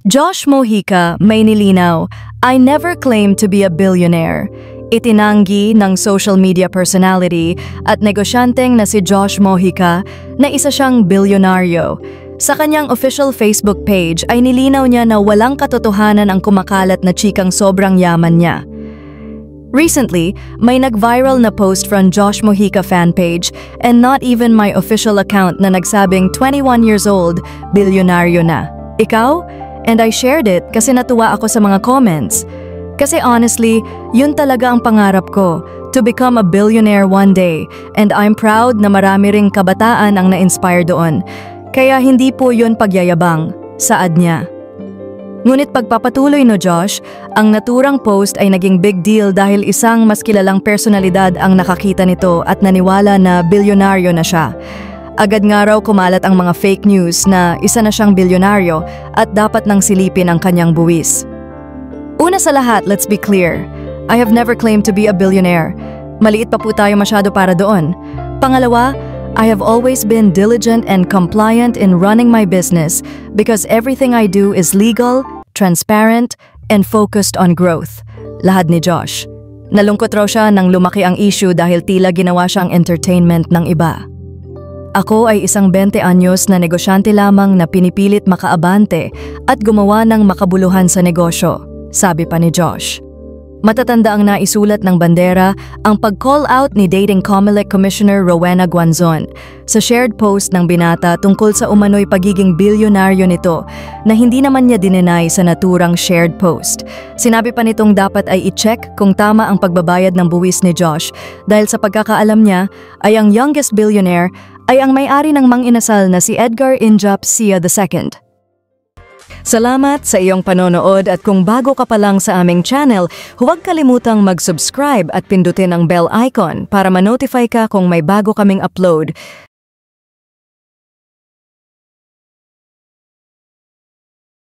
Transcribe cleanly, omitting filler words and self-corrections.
Josh Mojica may nilinaw, "I never claimed to be a billionaire." Itinanggi ng social media personality at negosyanteng na si Josh Mojica na isa siyang bilyonaryo. Sa kanyang official Facebook page ay nilinaw niya na walang katotohanan ang kumakalat na chikang sobrang yaman niya. Recently, may nag-viral na post from Josh Mojica fan page and not even my official account na nagsabing 21 years old, bilyonaryo na. Ikaw? And I shared it kasi natuwa ako sa mga comments. Kasi honestly, yun talaga ang pangarap ko, to become a billionaire one day, and I'm proud na marami ring kabataan ang na-inspire doon. Kaya hindi po yun pagyayabang, saad niya. Ngunit pagpapatuloy no Josh, ang naturang post ay naging big deal dahil isang mas kilalang personalidad ang nakakita nito at naniwala na bilyonaryo na siya. Agad nga raw kumalat ang mga fake news na isa na siyang bilyonaryo at dapat nang silipin ang kanyang buwis. Una sa lahat, let's be clear. I have never claimed to be a billionaire. Maliit pa po tayo masyado para doon. Pangalawa, I have always been diligent and compliant in running my business because everything I do is legal, transparent, and focused on growth. Lahad ni Josh. Nalungkot raw siya nang lumaki ang issue dahil tila ginawa siyang entertainment ng iba. Ako ay isang 20 anyos na negosyante lamang na pinipilit makaabante at gumawa ng makabuluhan sa negosyo, sabi pa ni Josh. Matatanda ang naisulat ng bandera ang pag-call out ni Dating COMELEC Commissioner Rowena Guanzon sa shared post ng binata tungkol sa umano'y pagiging bilyonaryo nito na hindi naman niya dinenay sa naturang shared post. Sinabi pa nitong dapat ay i-check kung tama ang pagbabayad ng buwis ni Josh dahil sa pagkakaalam niya ay ang youngest billionaire ay ang may-ari ng mang-inasal na si Edgar Injap Sia II. Salamat sa iyong panonood at kung bago ka pa lang sa aming channel, huwag kalimutang mag-subscribe at pindutin ang bell icon para ma-notify ka kung may bago kaming upload.